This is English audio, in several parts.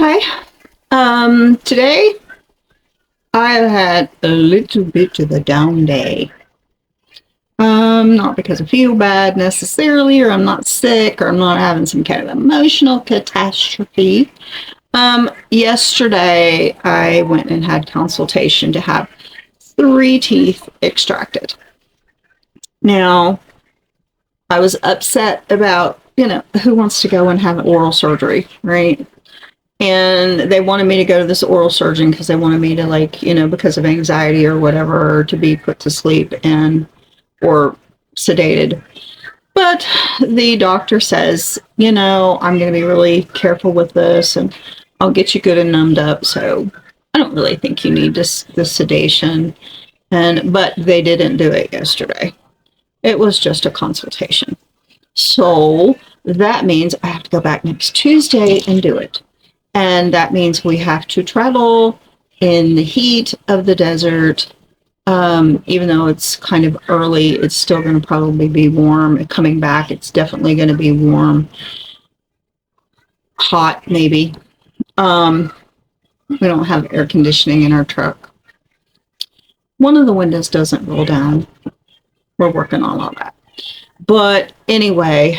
Hi. Today I've had a little bit of a down day. Not because I feel bad necessarily, or I'm not sick, or I'm not having some kind of emotional catastrophe. Yesterday I went and had consultation to have three teeth extracted. Now, I was upset about, who wants to go and have oral surgery, right? And they wanted me to go to this oral surgeon because they wanted me to, because of anxiety or whatever, to be put to sleep and or sedated. But the doctor says, I'm going to be really careful with this, and I'll get you good and numbed up. So I don't really think you need this sedation. But they didn't do it yesterday. It was just a consultation. So that means I have to go back next Tuesday and do it. And that means we have to travel in the heat of the desert. Even though it's kind of early, it's still going to probably be warm. Coming back, it's definitely going to be warm. Hot, maybe. We don't have air conditioning in our truck. One of the windows doesn't roll down. We're working on all that. But anyway,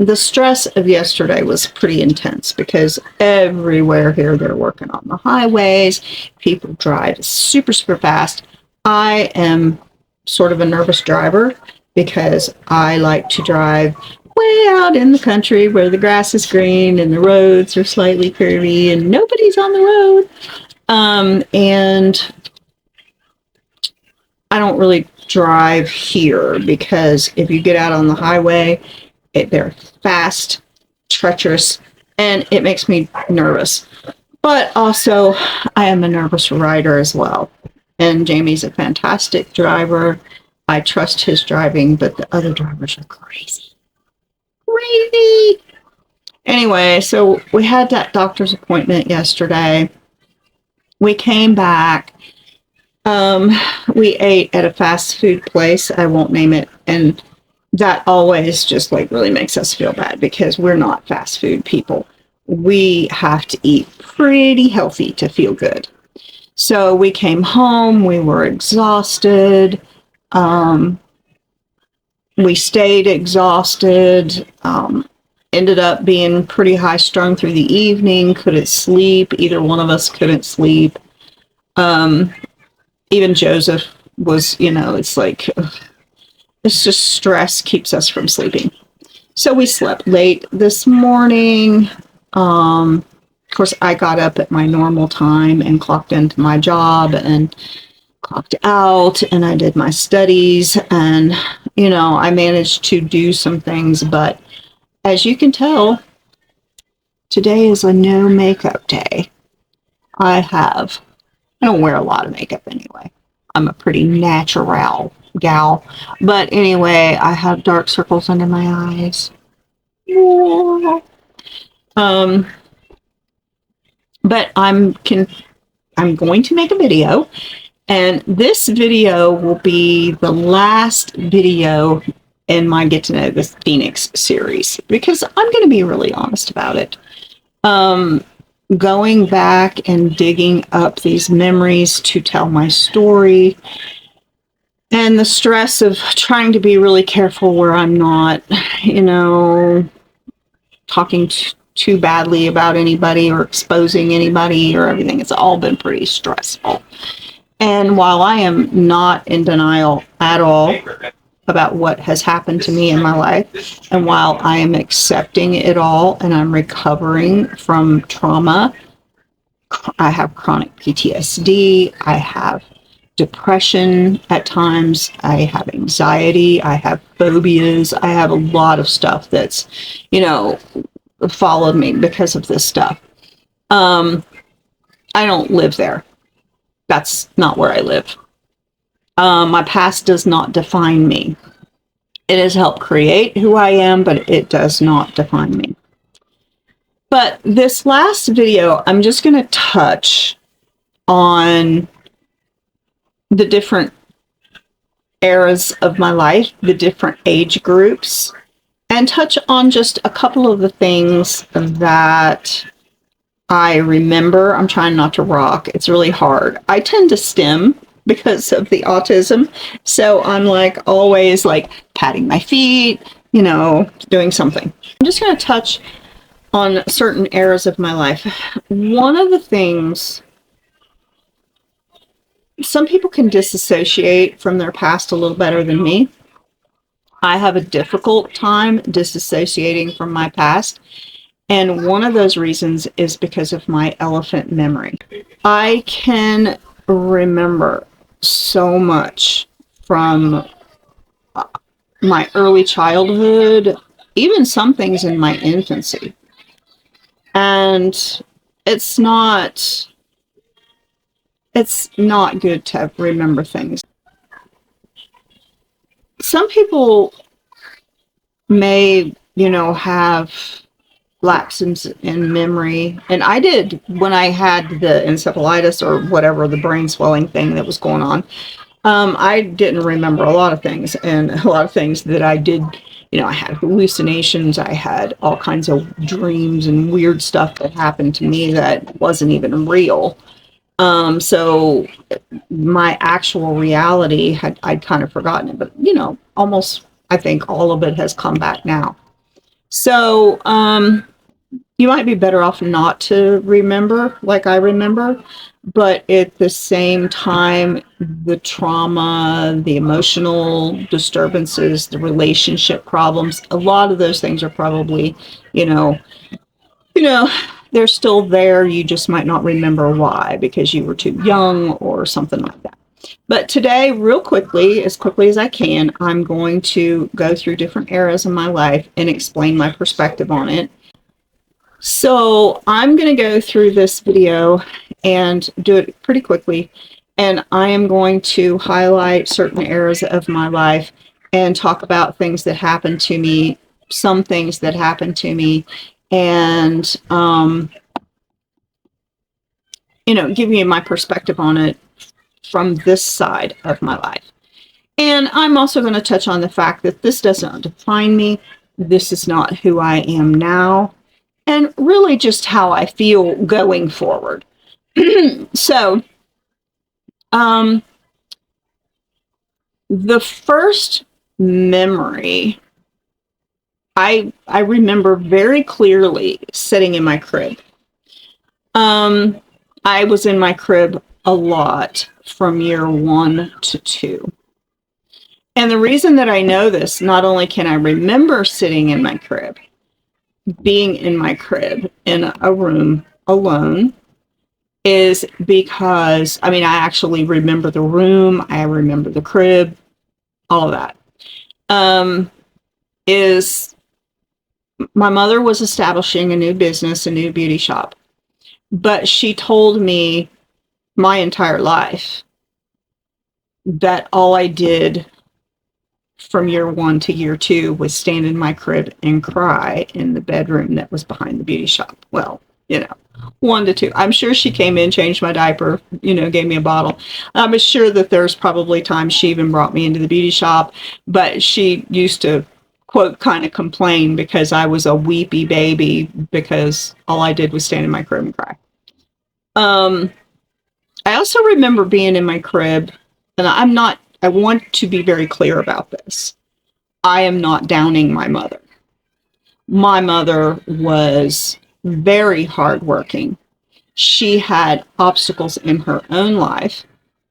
the stress of yesterday was pretty intense because everywhere here they're working on the highways. People drive super, super fast. I am sort of a nervous driver because I like to drive way out in the country where the grass is green and the roads are slightly curvy and nobody's on the road. And I don't really drive here because if you get out on the highway, they're fast, treacherous, and it makes me nervous. But also, I am a nervous rider as well. And Jamie's a fantastic driver. I trust his driving, but the other drivers are crazy. Crazy! Anyway, so we had that doctor's appointment yesterday. We came back. We ate at a fast food place. I won't name it. And that always just really makes us feel bad because we're not fast food people. We have to eat pretty healthy to feel good. So we came home. We were exhausted. We stayed exhausted. Ended up being pretty high strung through the evening. Couldn't sleep. Either one of us couldn't sleep. Even Joseph was, it's just stress keeps us from sleeping. So we slept late this morning. Of course, I got up at my normal time and clocked into my job and clocked out, and I did my studies, and, I managed to do some things. But as you can tell, today is a no makeup day. I don't wear a lot of makeup anyway. I'm a pretty natural gal. But anyway, I have dark circles under my eyes. But I'm going to make a video, and this video will be the last video in my Get to Know the Phoenix series because I'm going to be really honest about it. Going back and digging up these memories to tell my story, and the stress of trying to be really careful where I'm not, talking too badly about anybody or exposing anybody or everything. It's all been pretty stressful. And while I am not in denial at all about what has happened to me in my life, and while I am accepting it all and I'm recovering from trauma, I have chronic PTSD, I have depression at times, I have anxiety, I have phobias, I have a lot of stuff that's, followed me because of this stuff. I don't live there. That's not where I live. My past does not define me. It has helped create who I am, but it does not define me. But this last video, I'm just going to touch on the different eras of my life, the different age groups, and touch on just a couple of the things that I remember. I'm trying not to rock. It's really hard. I tend to stim because of the autism. So I'm like always like patting my feet, doing something. I'm just going to touch on certain eras of my life. One of the things, some people can disassociate from their past a little better than me. I have a difficult time disassociating from my past. And one of those reasons is because of my elephant memory. I can remember so much from my early childhood, even some things in my infancy. And it's not good to remember things. Some people may, have lapses in memory, and I did when I had the encephalitis or whatever, the brain swelling thing that was going on. I didn't remember a lot of things, and a lot of things that I did, I had hallucinations, I had all kinds of dreams and weird stuff that happened to me that wasn't even real. So my actual reality I'd kind of forgotten it, but almost, I think all of it has come back now. So, you might be better off not to remember like I remember, but at the same time, the trauma, the emotional disturbances, the relationship problems, a lot of those things are probably, they're still there. You just might not remember why, because you were too young or something like that. But today, real quickly as I can, I'm going to go through different eras of my life and explain my perspective on it. So I'm going to go through this video and do it pretty quickly. And I am going to highlight certain eras of my life and talk about things that happened to me, some things that happened to me, and, give you my perspective on it from this side of my life. And I'm also going to touch on the fact that this doesn't define me. This is not who I am now, and really just how I feel going forward. So, the first memory, I remember very clearly sitting in my crib. I was in my crib a lot from year 1 to 2. And the reason that I know this, not only can I remember sitting in my crib, being in my crib in a room alone, is because, I actually remember the room, I remember the crib, all of that. Is my mother was establishing a new business, a new beauty shop, but she told me my entire life that all I did from year 1 to year 2 was stand in my crib and cry in the bedroom that was behind the beauty shop. Well, 1 to 2. I'm sure she came in, changed my diaper, gave me a bottle. I'm sure that there's probably times she even brought me into the beauty shop, but she used to, quote, kind of complain because I was a weepy baby because all I did was stand in my crib and cry. I also remember being in my crib, and I want to be very clear about this. I am not downing my mother. My mother was very hardworking. She had obstacles in her own life,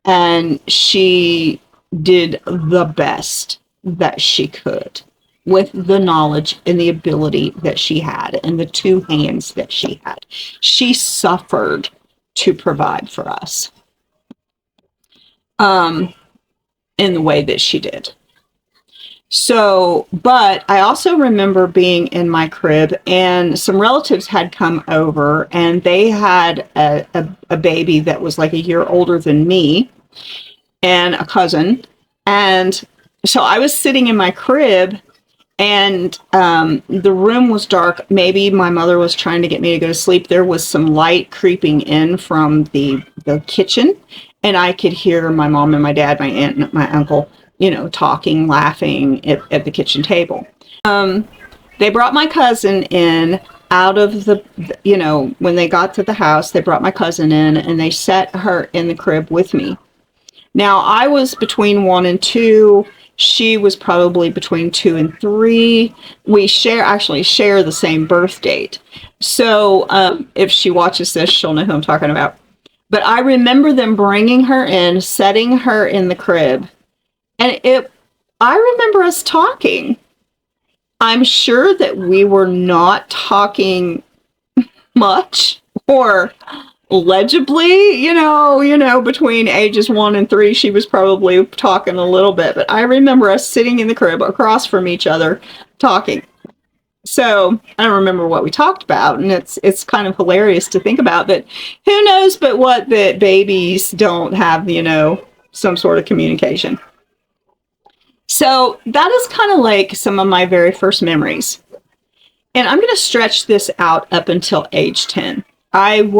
and she did the best that she could with the knowledge and the ability that she had and the 2 hands that she had. She suffered to provide for us in the way that she did. So, but I also remember being in my crib, and some relatives had come over, and they had a baby that was like a year older than me, and a cousin. And so I was sitting in my crib, and the room was dark. Maybe my mother was trying to get me to go to sleep. There was some light creeping in from the kitchen, and I could hear my mom and my dad, my aunt and my uncle, talking, laughing at the kitchen table. They brought my cousin in, out of the, when they got to the house, they brought my cousin in and they set her in the crib with me. Now, I was between 1 and 2. She was probably between 2 and 3. We actually share the same birth date. So if she watches this, she'll know who I'm talking about. But I remember them bringing her in, setting her in the crib. And I remember us talking. I'm sure that we were not talking much or legibly, between ages 1 and 3, she was probably talking a little bit, but I remember us sitting in the crib across from each other talking. So I don't remember what we talked about, and it's kind of hilarious to think about, but who knows but what that babies don't have, some sort of communication. So that is kind of like some of my very first memories. And I'm going to stretch this out up until age 10. I am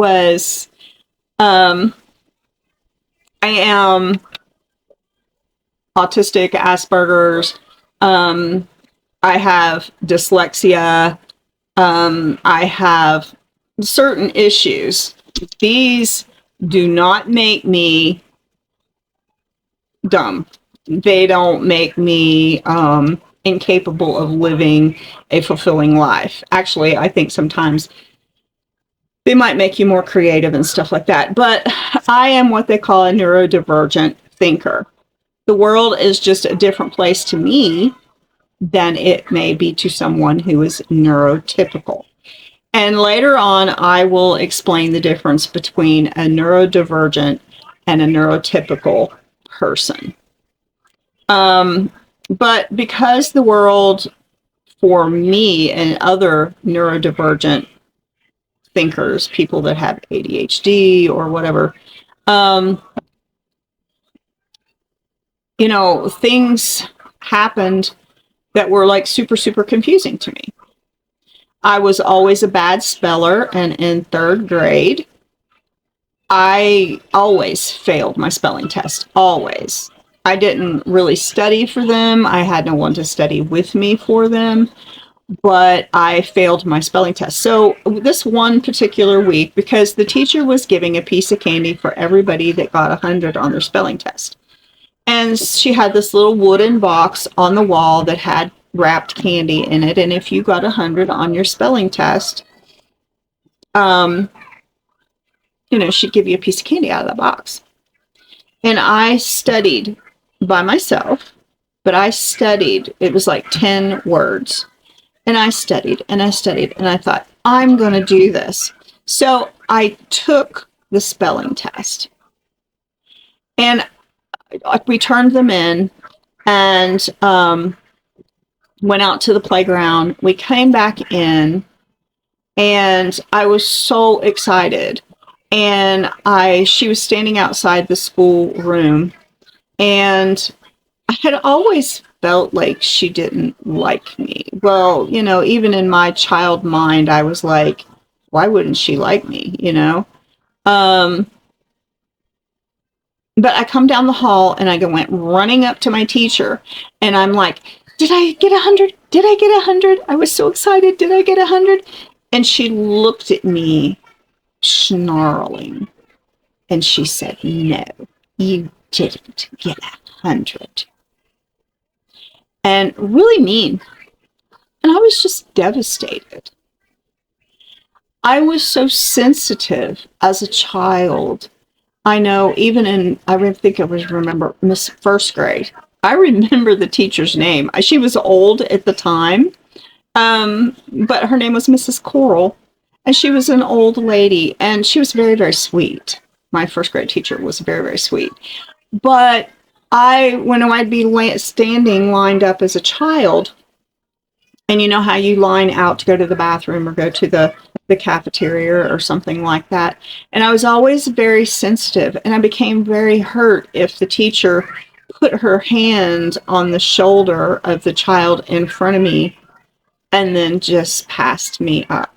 autistic, Asperger's. I have dyslexia. I have certain issues. These do not make me dumb. They don't make me incapable of living a fulfilling life. Actually, I think sometimes they might make you more creative and stuff like that. But I am what they call a neurodivergent thinker. The world is just a different place to me than it may be to someone who is neurotypical. And later on, I will explain the difference between a neurodivergent and a neurotypical person. But because the world for me and other neurodivergent thinkers, people that have ADHD or whatever, things happened that were like super, super confusing to me. I was always a bad speller, and in 3rd grade, I always failed my spelling test. Always. I didn't really study for them. I had no one to study with me for them, but I failed my spelling test. So this one particular week, because the teacher was giving a piece of candy for everybody that got 100 on their spelling test. And she had this little wooden box on the wall that had wrapped candy in it. And if you got 100 on your spelling test, she'd give you a piece of candy out of that box. And I studied by myself, but I studied, it was like 10 words. And I studied and I studied and I thought, I'm going to do this. So I took the spelling test and we turned them in and went out to the playground. We came back in and I was so excited. And she was standing outside the school room, and I had always felt like she didn't like me. Well, even in my child mind, I was like, why wouldn't she like me, But I come down the hall and I went running up to my teacher and I'm like, did I get 100? Did I get 100? I was so excited. Did I get 100? And she looked at me snarling and she said, no, you didn't get 100. And really mean. And I was just devastated. I was so sensitive as a child. I know even I think I remember Miss 1st grade. I remember the teacher's name. She was old at the time, but her name was Mrs. Coral. And she was an old lady, and she was very, very sweet. My 1st grade teacher was very, very sweet. But when I'd be standing lined up as a child, and you know how you line out to go to the bathroom or go to the cafeteria or something like that. And I was always very sensitive, and I became very hurt if the teacher put her hand on the shoulder of the child in front of me and then just passed me up.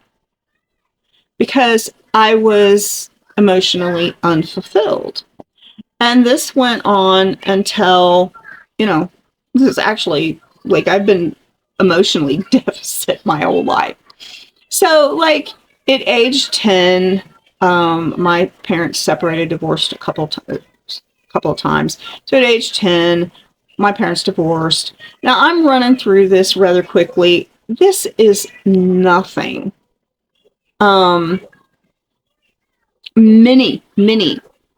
Because I was emotionally unfulfilled. And this went on until, this is actually, like, I've been emotionally deficit my whole life. So, like, at age 10, my parents separated, divorced couple of times. So at age 10, my parents divorced. Now I'm running through this rather quickly. This is nothing. Um, many,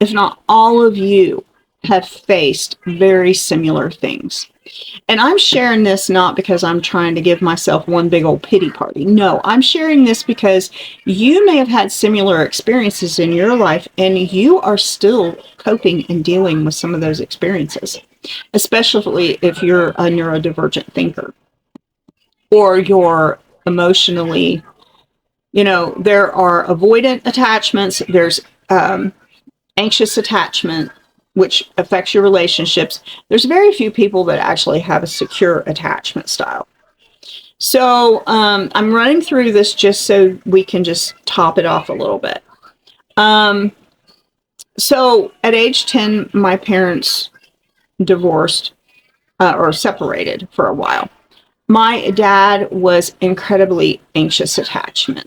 if not all of you have faced very similar things. And I'm sharing this not because I'm trying to give myself one big old pity party. No, I'm sharing this because you may have had similar experiences in your life and you are still coping and dealing with some of those experiences, especially if you're a neurodivergent thinker or you're emotionally, there are avoidant attachments, there's anxious attachment, which affects your relationships. There's very few people that actually have a secure attachment style. So I'm running through this just so we can just top it off a little bit. So at age 10, my parents divorced or separated for a while. My dad was incredibly anxious attachment.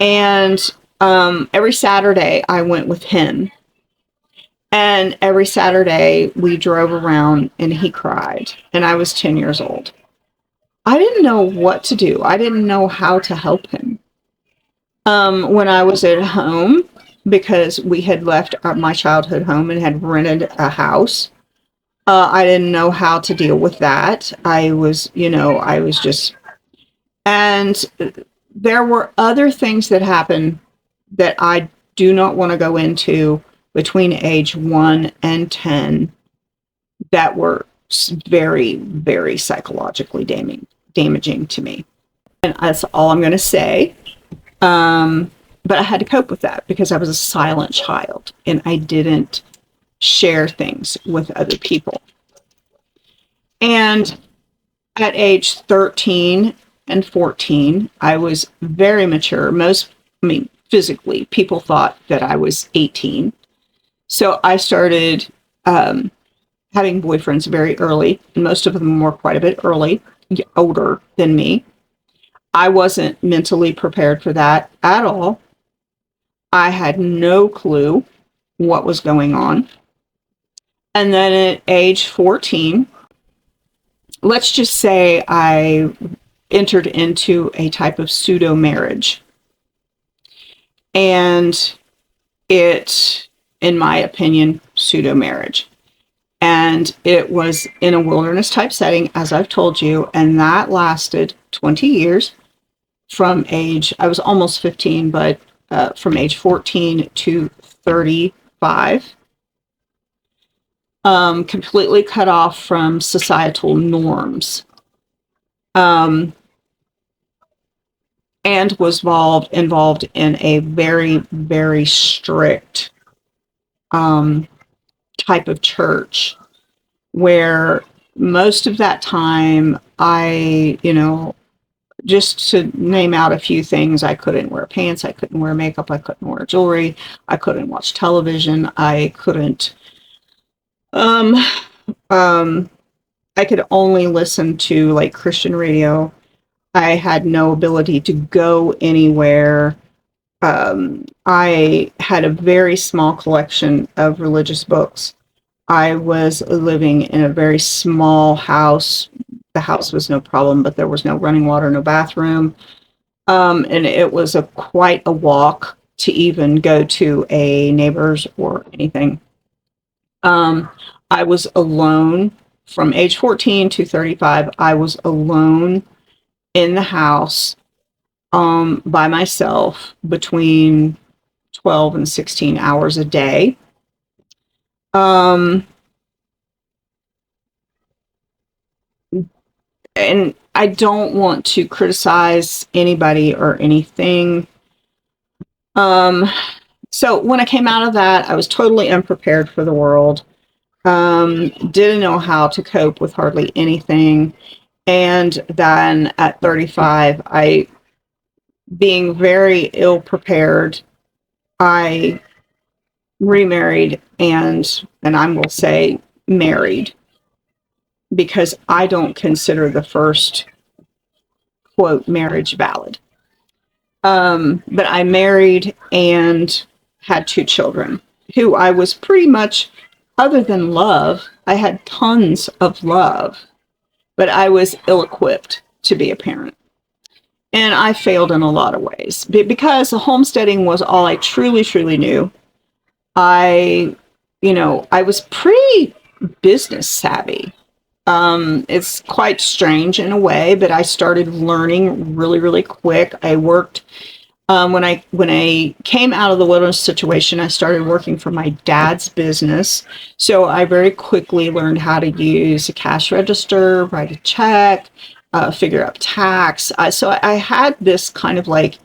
And every Saturday I went with him. And every Saturday we drove around and he cried. And I was 10 years old. I didn't know what to do. I didn't know how to help him. When I was at home, because we had left my childhood home and had rented a house, I didn't know how to deal with that. I was just, and there were other things that happened that I do not want to go into between age 1 and 10 that were very, very psychologically damaging to me. And that's all I'm going to say. But I had to cope with that because I was a silent child and I didn't share things with other people. And at age 13 and 14, I was very mature. Physically, people thought that I was 18. So I started having boyfriends very early, and most of them were quite a bit older than me. I wasn't mentally prepared for that at all. I had no clue what was going on. And then at age 14, let's just say I entered into a type of pseudo marriage. And it, in my opinion, pseudo marriage. And it was in a wilderness type setting, as I've told you, and that lasted 20 years I was almost 15, but from age 14 to 35. Completely cut off from societal norms. And was involved in a very, very strict type of church where most of that time just to name out a few things, I couldn't wear pants, I couldn't wear makeup, I couldn't wear jewelry, I couldn't watch television, I couldn't I could only listen to like Christian radio. I had no ability to go anywhere. I had a very small collection of religious books. I was living in a very small house. The house was no problem, but there was no running water, no bathroom. And it was quite a walk to even go to a neighbor's or anything. I was alone from age 14 to 35. I was alone in the house by myself between 12 and 16 hours a day. And I don't want to criticize anybody or anything. So when I came out of that, I was totally unprepared for the world. Didn't know how to cope with hardly anything. And then at 35, being very ill prepared, I remarried and I will say married, because I don't consider the first quote marriage valid. But I married and had 2 children who I was pretty much, other than love, I had tons of love, but I was ill-equipped to be a parent. And I failed in a lot of ways because homesteading was all I truly, truly knew. I, I was pretty business savvy. It's quite strange in a way, but I started learning really, really quick. I worked when I came out of the wilderness situation. I started working for my dad's business, so I very quickly learned how to use a cash register, write a check, figure out tax. So I had this kind of like,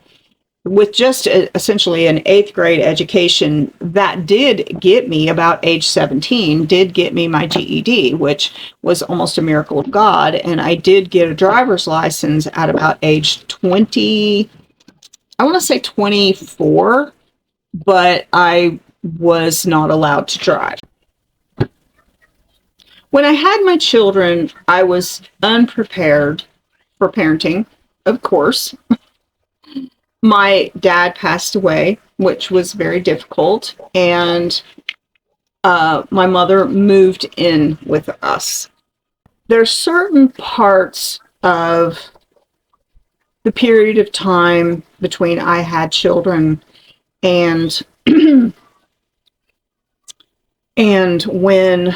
with just essentially an 8th grade education that did get me about age 17, did get me my GED, which was almost a miracle of God. And I did get a driver's license at about age 20, I want to say 24, but I was not allowed to drive. When I had my children, I was unprepared for parenting, of course. My dad passed away, which was very difficult, and my mother moved in with us. There are certain parts of the period of time between I had children and and when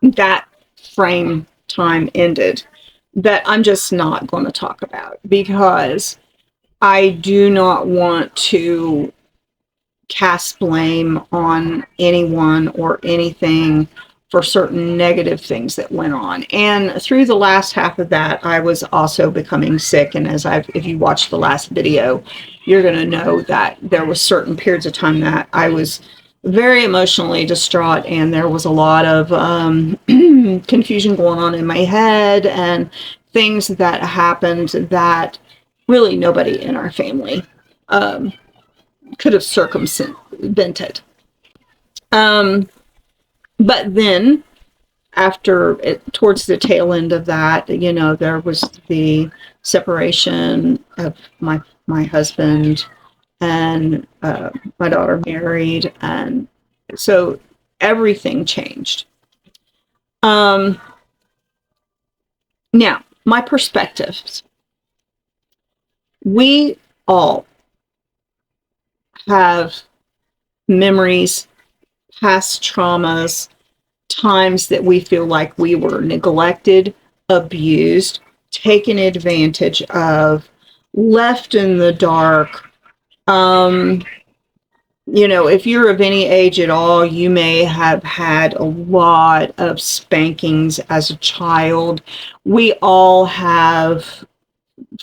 that frame time ended that I'm just not going to talk about, because I do not want to cast blame on anyone or anything for certain negative things that went on. And through the last half of that, I was also becoming sick. And if you watch the last video, you're going to know that there was certain periods of time that I was very emotionally distraught, and there was a lot of confusion going on in my head and things that happened that really nobody in our family could have circumvented. But then towards the tail end of that, there was the separation of my husband, and my daughter married, and so everything changed. Now, my perspectives. We all have memories, past traumas, times that we feel like we were neglected, abused, taken advantage of, left in the dark. If you're of any age at all, you may have had a lot of spankings as a child. We all have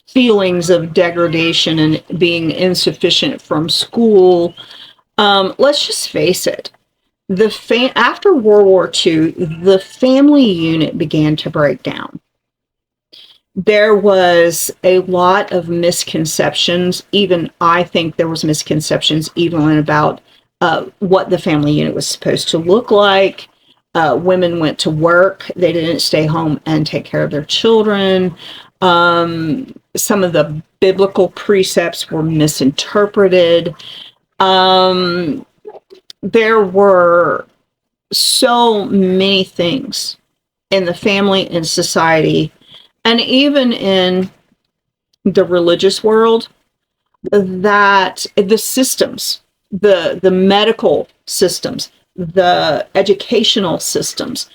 feelings of degradation and being insufficient from school. Let's just face it. After World War II, the family unit began to break down. There was a lot of misconceptions. Even I think there was misconceptions even about what the family unit was supposed to look like. Women went to work. They didn't stay home and take care of their children. Some of the biblical precepts were misinterpreted. There were so many things in the family and society, and even in the religious world, that the systems, the medical systems, the educational systems,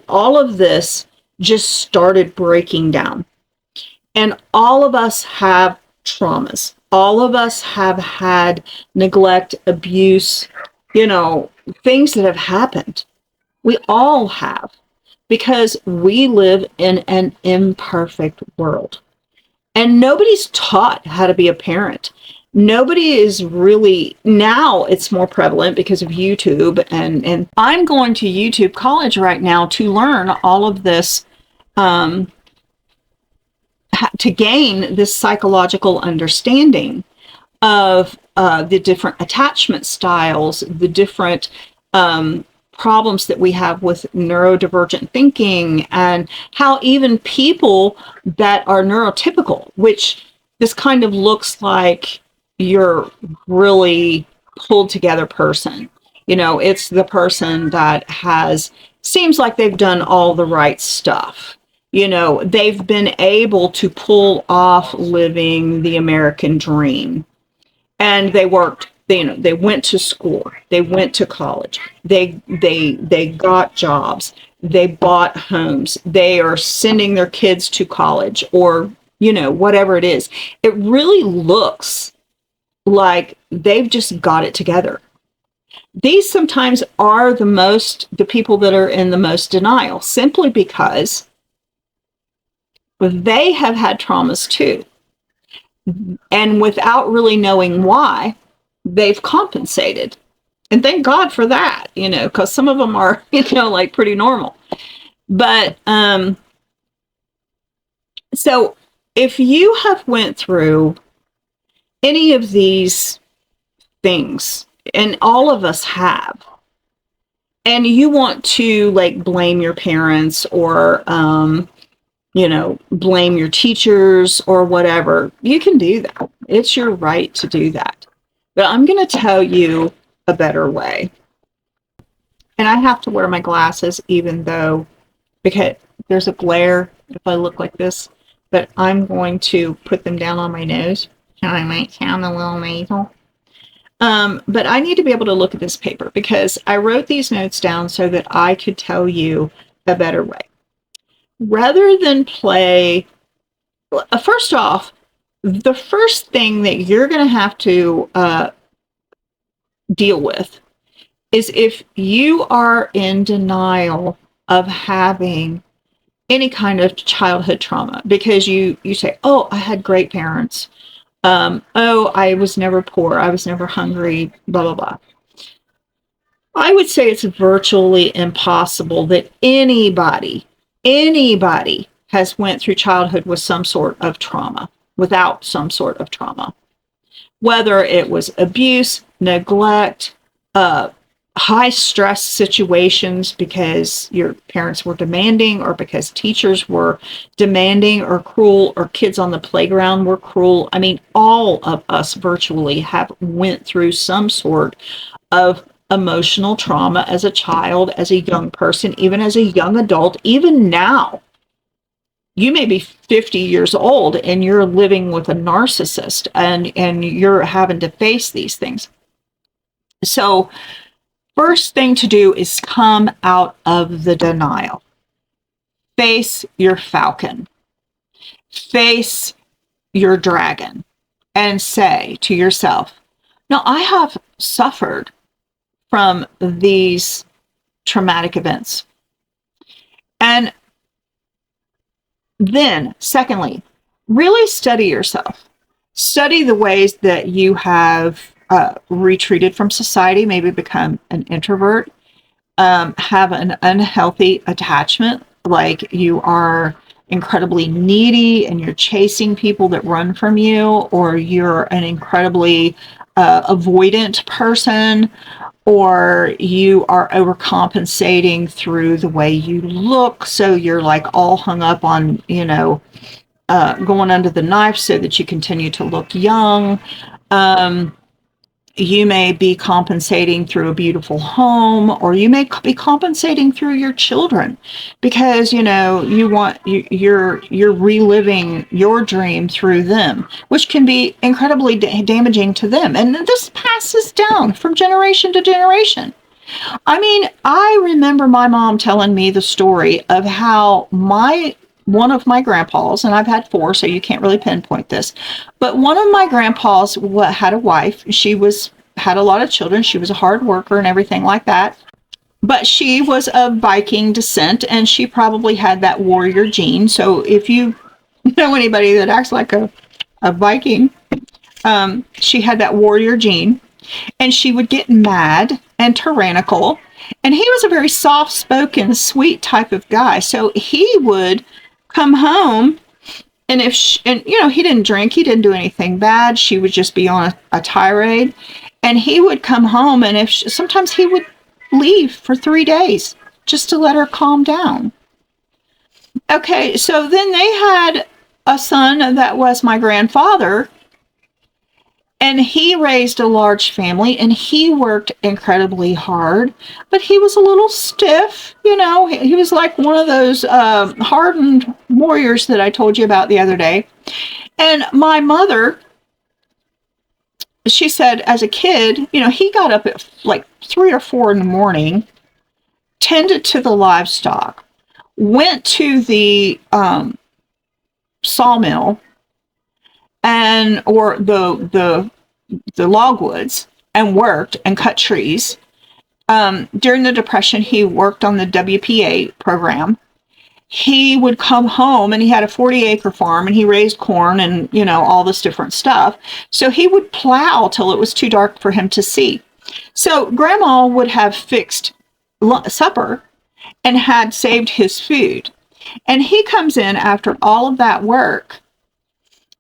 all of this just started breaking down. And all of us have traumas. All of us have had neglect, abuse, things that have happened. We all have, because we live in an imperfect world. And nobody's taught how to be a parent. Nobody is really, now it's more prevalent because of YouTube. And I'm going to YouTube College right now to learn all of this, to gain this psychological understanding of the different attachment styles, the different problems that we have with neurodivergent thinking, and how even people that are neurotypical, which this kind of looks like you're really pulled together person. You know, it's the person that seems like they've done all the right stuff. You know, they've been able to pull off living the American dream. And they worked, they went to school, they went to college, they got jobs, they bought homes, they are sending their kids to college, or, whatever it is. It really looks like they've just got it together. These sometimes are the people that are in the most denial, simply because they have had traumas too. And without really knowing why, they've compensated. And thank God for that, because some of them are, like pretty normal. But so if you have went through any of these things, and all of us have, and you want to like blame your parents, or blame your teachers or whatever, you can do that. It's your right to do that. But I'm going to tell you a better way. And I have to wear my glasses even though, because there's a glare if I look like this, but I'm going to put them down on my nose, so I might sound a little nasal. But I need to be able to look at this paper, because I wrote these notes down so that I could tell you a better way. Rather than play, first off, the first thing that you're going to have to deal with is if you are in denial of having any kind of childhood trauma, because you say, oh, I had great parents. Oh, I was never poor. I was never hungry, blah, blah, blah. I would say it's virtually impossible that anybody has went through childhood with some sort of trauma, without some sort of trauma. Whether it was abuse, neglect, high stress situations because your parents were demanding, or because teachers were demanding or cruel, or kids on the playground were cruel. I mean, all of us virtually have went through some sort of emotional trauma as a child, as a young person, even as a young adult. Even now, you may be 50 years old and you're living with a narcissist, and you're having to face these things. So first thing to do is come out of the denial. Face your falcon. Face your dragon, and say to yourself, no, I have suffered from these traumatic events. And then, secondly, really study yourself. Study the ways that you have retreated from society, maybe become an introvert, have an unhealthy attachment, like you are incredibly needy and you're chasing people that run from you, or you're an incredibly avoidant person, or you are overcompensating through the way you look. So you're like all hung up on, going under the knife so that you continue to look young. You may be compensating through a beautiful home, or you may be compensating through your children, because you're reliving your dream through them, which can be incredibly damaging to them. And this passes down from generation to generation. I mean, I remember my mom telling me the story of how one of my grandpas, and I've had 4, so you can't really pinpoint this, but one of my grandpas had a wife. She had a lot of children. She was a hard worker and everything like that. But she was of Viking descent, and she probably had that warrior gene. So if you know anybody that acts like a Viking, she had that warrior gene, and she would get mad and tyrannical. And he was a very soft-spoken, sweet type of guy. So he would come home, and he didn't drink, he didn't do anything bad. She would just be on a tirade, and he would come home, and sometimes he would leave for 3 days just to let her calm down. Okay, so then they had a son that was my grandfather, and he raised a large family, and he worked incredibly hard, but he was a little stiff. He was like one of those hardened warriors that I told you about the other day. And my mother, she said as a kid, he got up at like 3 or 4 in the morning, tended to the livestock, went to the sawmill or the logwoods and worked and cut trees. During the Depression, he worked on the WPA program. He would come home, and he had a 40-acre farm, and he raised corn and, all this different stuff. So he would plow till it was too dark for him to see. So Grandma would have fixed supper and had saved his food. And he comes in after all of that work,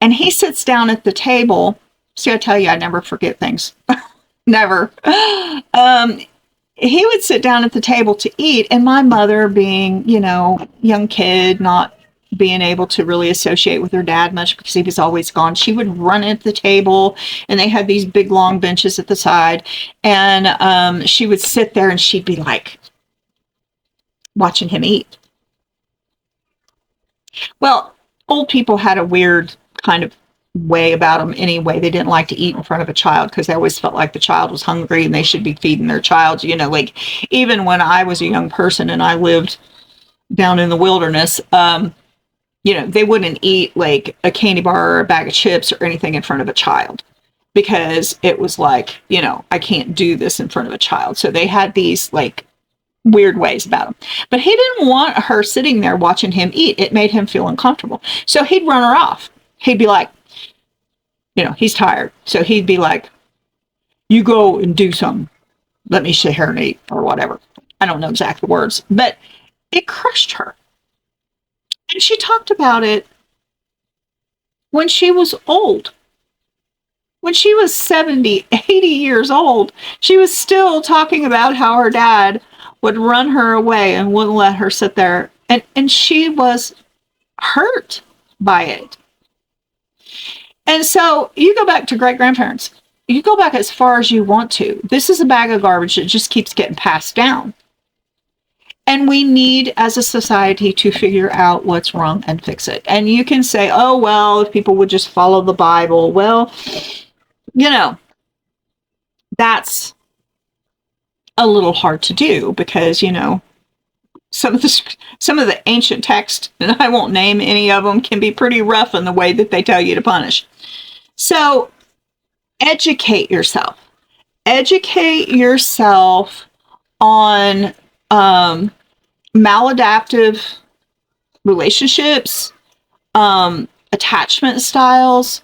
and he sits down at the table. See, I tell you, I never forget things. Never. He would sit down at the table to eat, and my mother, being, young kid, not being able to really associate with her dad much because he was always gone, she would run at the table, and they had these big long benches at the side, and she would sit there, and she'd be like watching him eat. Well, old people had a weird kind of way about them anyway. They didn't like to eat in front of a child because they always felt like the child was hungry and they should be feeding their child. Like even when I was a young person and I lived down in the wilderness, they wouldn't eat like a candy bar or a bag of chips or anything in front of a child because it was like, I can't do this in front of a child. So they had these like weird ways about him. But he didn't want her sitting there watching him eat. It made him feel uncomfortable. So he'd run her off. He'd be like, he's tired. So he'd be like, you go and do something. Let me sit here and eat, or whatever. I don't know exact words, but it crushed her. And she talked about it when she was old. When she was 70, 80 years old, she was still talking about how her dad would run her away and wouldn't let her sit there. And she was hurt by it. And so you go back to great-grandparents. You go back as far as you want to. This is a bag of garbage that just keeps getting passed down. And we need, as a society, to figure out what's wrong and fix it. And you can say, oh, well, if people would just follow the Bible. Well, that's a little hard to do because, some of the ancient texts, and I won't name any of them, can be pretty rough in the way that they tell you to punish. So educate yourself. Educate yourself on maladaptive relationships, attachment styles.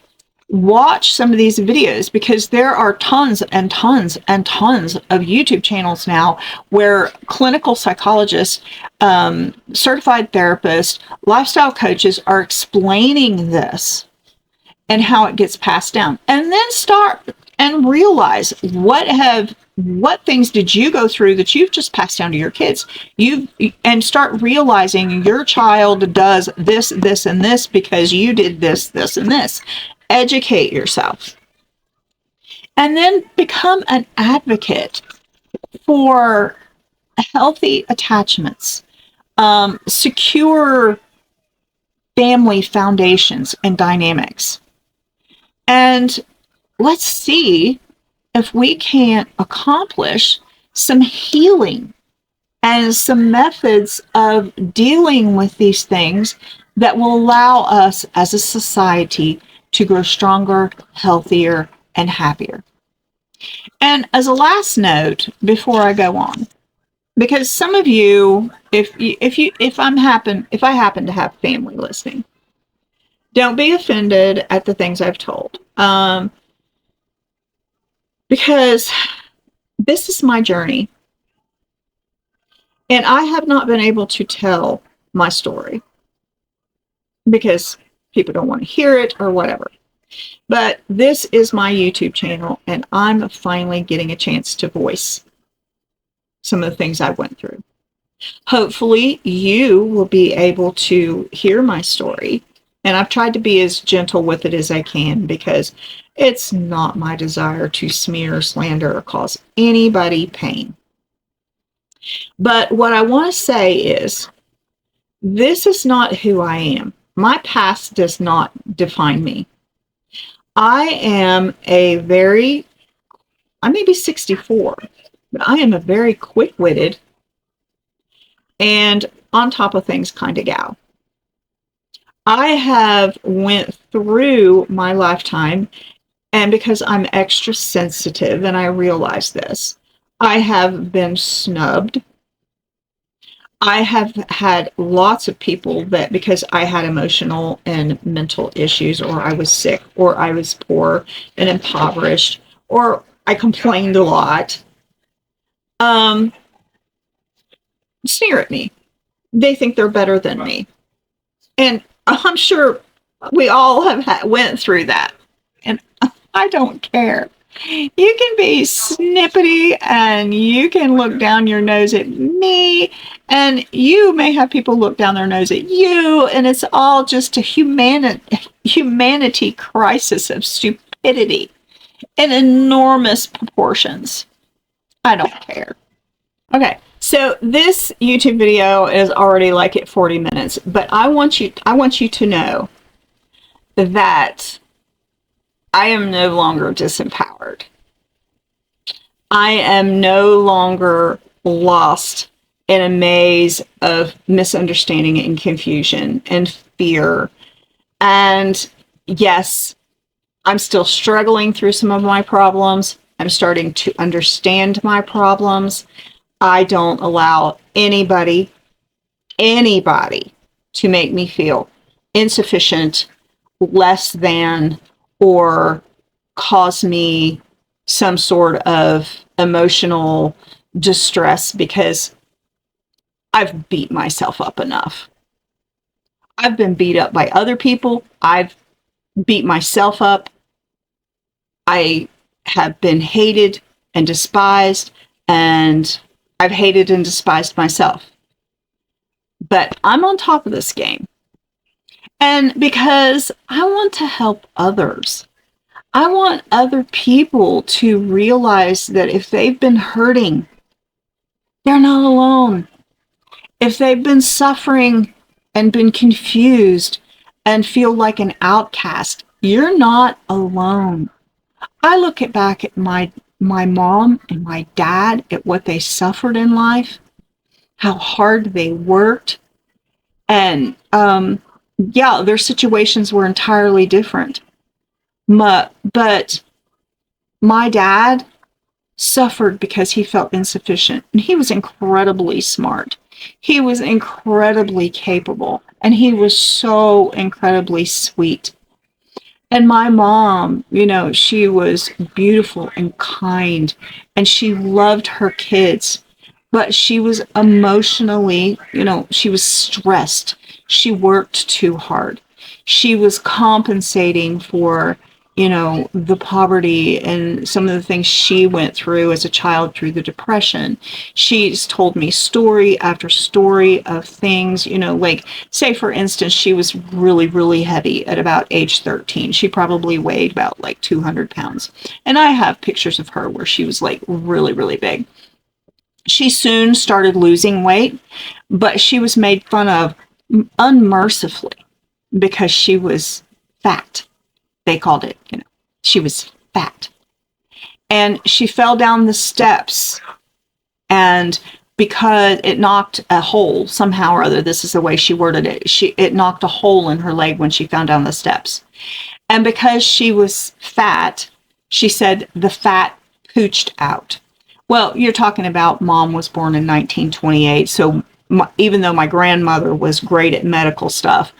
Watch some of these videos because there are tons and tons and tons of YouTube channels now where clinical psychologists, certified therapists, lifestyle coaches are explaining this and how it gets passed down. And then start and realize what things did you go through that you've just passed down to your kids. And start realizing your child does this, this, and this because you did this, this, and this. Educate yourself. And then become an advocate for healthy attachments, secure family foundations and dynamics. And let's see if we can't accomplish some healing and some methods of dealing with these things that will allow us as a society to grow stronger, healthier, and happier. And as a last note, before I go on, because some of you, if I happen to have family listening, don't be offended at the things I've told, because this is my journey, and I have not been able to tell my story because people don't want to hear it or whatever. But this is my YouTube channel, and I'm finally getting a chance to voice some of the things I went through. Hopefully, you will be able to hear my story. And I've tried to be as gentle with it as I can because it's not my desire to smear, slander, or cause anybody pain. But what I want to say is, this is not who I am. My past does not define me. I may be 64, but I am a very quick-witted and on top of things kind of gal. I have went through my lifetime, and because I'm extra sensitive and I realize this, I have been snubbed. I have had lots of people that, because I had emotional and mental issues, or I was sick, or I was poor and impoverished, or I complained a lot, sneer at me. They think they're better than me. And I'm sure we all have went through that. And I don't care. You can be snippety and you can look down your nose at me, and you may have people look down their nose at you, and it's all just a humanity crisis of stupidity in enormous proportions. I don't care. Okay, so this YouTube video is already like at 40 minutes, but I want you to know that I am no longer disempowered. I am no longer lost in a maze of misunderstanding and confusion and fear. And yes, I'm still struggling through some of my problems. I'm starting to understand my problems. I don't allow anybody to make me feel insufficient, less than, or cause me some sort of emotional distress because I've beat myself up enough. I've been beat up by other people. I've beat myself up. I have been hated and despised, and I've hated and despised myself. But I'm on top of this game. And because I want to help others. I want other people to realize that if they've been hurting, they're not alone. If they've been suffering and been confused and feel like an outcast, you're not alone. I look back at my mom and my dad, at what they suffered in life, how hard they worked, and their situations were entirely different. But my dad suffered because he felt insufficient, and he was incredibly smart. He was incredibly capable, and he was so incredibly sweet. And my mom, she was beautiful and kind, and she loved her kids, but she was emotionally, she was stressed. She worked too hard. She was compensating for, the poverty and some of the things she went through as a child through the Depression. She's told me story after story of things, like, say, for instance, she was really, really heavy at about age 13. She probably weighed about like 200 pounds. And I have pictures of her where she was like really, really big. She soon started losing weight, but she was made fun of unmercifully because she was fat. They called it, she was fat. And she fell down the steps, and because it knocked a hole somehow or other, this is the way she worded it, it knocked a hole in her leg when she found down the steps. And because she was fat, she said the fat pooched out. Well, you're talking about Mom was born in 1928, so even though my grandmother was great at medical stuff,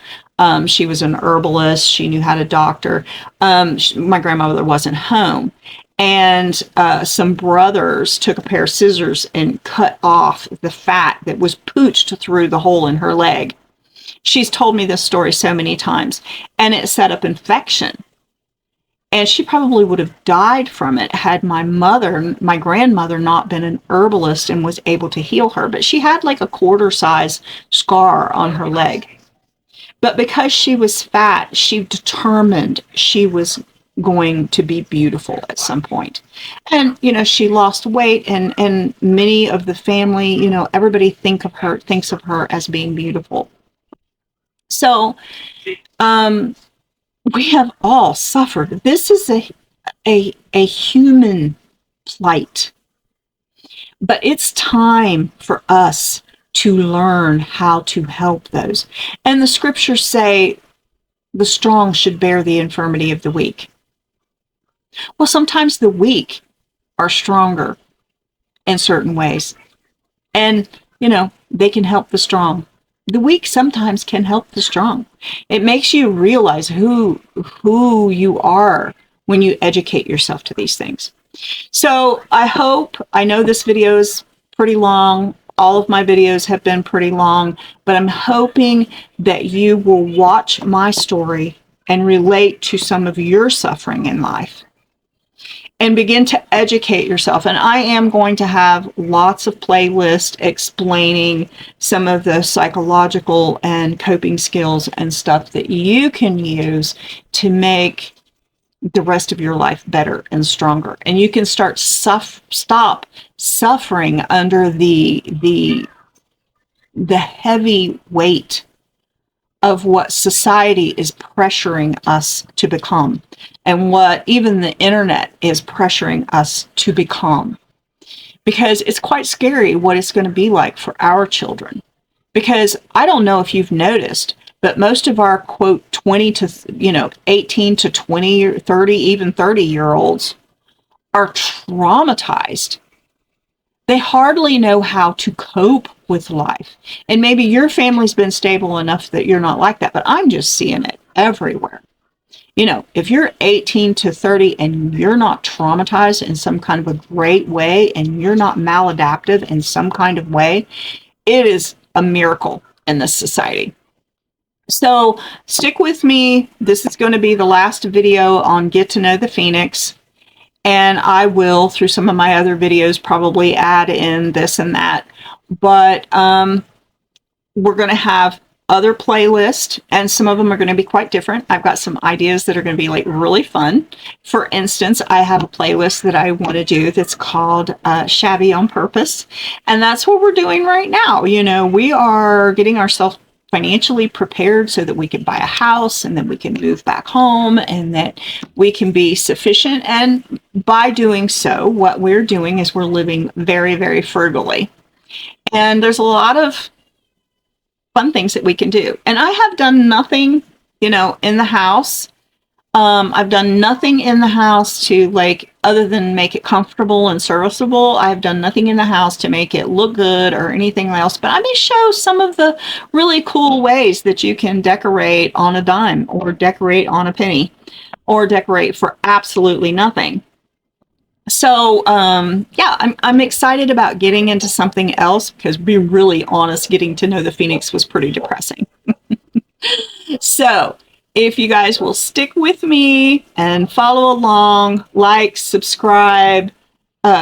she was an herbalist, she knew how to doctor, my grandmother wasn't home. And some brothers took a pair of scissors and cut off the fat that was pooched through the hole in her leg. She's told me this story so many times, and it set up infection. And she probably would have died from it had my grandmother, not been an herbalist and was able to heal her. But she had like a quarter size scar on her leg. But because she was fat, she determined she was going to be beautiful at some point. And, she lost weight, and many of the family, everybody thinks of her as being beautiful. So, we have all suffered. This is a human plight. But it's time for us to learn how to help those. And the scriptures say the strong should bear the infirmity of the weak. Well, sometimes the weak are stronger in certain ways. And, they can help the strong. The weak sometimes can help the strong. It makes you realize who you are when you educate yourself to these things. So I know this video is pretty long. All of my videos have been pretty long, but I'm hoping that you will watch my story and relate to some of your suffering in life and begin to educate yourself. And I am going to have lots of playlists explaining some of the psychological and coping skills and stuff that you can use to make the rest of your life better and stronger. And you can stop suffering under the heavy weight of what society is pressuring us to become, and what even the internet is pressuring us to become. Because it's quite scary what it's going to be like for our children. Because I don't know if you've noticed, but most of our, quote, 20 to, 18 to 20 or 30, even 30-year-olds are traumatized. They hardly know how to cope with life. And maybe your family's been stable enough that you're not like that, but I'm just seeing it everywhere. If you're 18 to 30 and you're not traumatized in some kind of a great way, and you're not maladaptive in some kind of way, it is a miracle in this society. So stick with me. This is going to be the last video on Get to Know the Phoenix. And I will, through some of my other videos, probably add in this and that. But we're going to have other playlists, and some of them are going to be quite different. I've got some ideas that are going to be like really fun. For instance, I have a playlist that I want to do that's called Shabby on Purpose. And that's what we're doing right now. We are getting ourselves financially prepared so that we can buy a house, and then we can move back home, and that we can be sufficient. And by doing so, what we're doing is we're living very, very frugally. And there's a lot of fun things that we can do. And I have done nothing, in the house. I've done nothing in the house to other than make it comfortable and serviceable. I've done nothing in the house to make it look good or anything else, but I may show some of the really cool ways that you can decorate on a dime, or decorate on a penny, or decorate for absolutely nothing. So, yeah, I'm excited about getting into something else, because to be really honest, getting to know the Phoenix was pretty depressing. So, if you guys will stick with me and follow along, like, subscribe,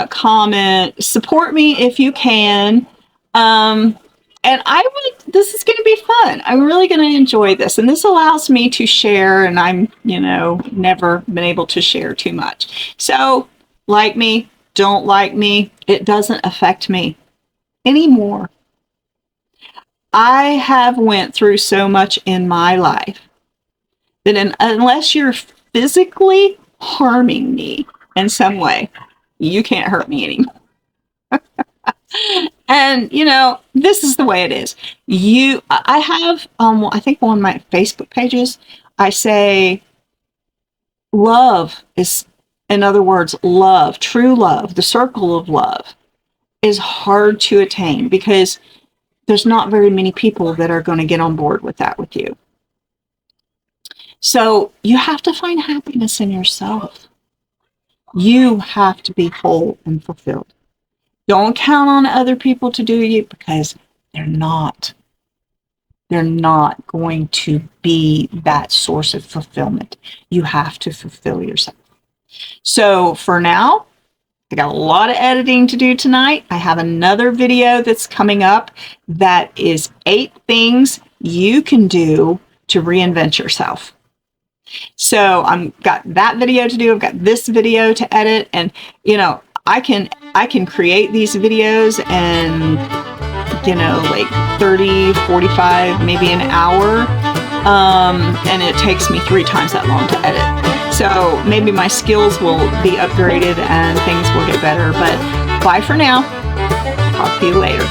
comment, support me if you can. And this is going to be fun. I'm really going to enjoy this. And this allows me to share, and I'm, never been able to share too much. So, like me, don't like me, it doesn't affect me anymore. I have went through so much in my life that unless you're physically harming me in some way, you can't hurt me anymore. And, this is the way it is. I have, I think on my Facebook pages, I say, love is, in other words, love, true love, the circle of love is hard to attain, because there's not very many people that are going to get on board with that with you. So you have to find happiness in yourself. You have to be whole and fulfilled. Don't count on other people to do you, because they're not. They're not going to be that source of fulfillment. You have to fulfill yourself. So for now, I got a lot of editing to do tonight. I have another video that's coming up that is 8 things you can do to reinvent yourself. So I've got that video to do. I've got this video to edit, and you know, I can create these videos in, you know, like 30, 45, maybe an hour. And it takes me 3 times that long to edit. So maybe my skills will be upgraded and things will get better. But bye for now. Talk to you later.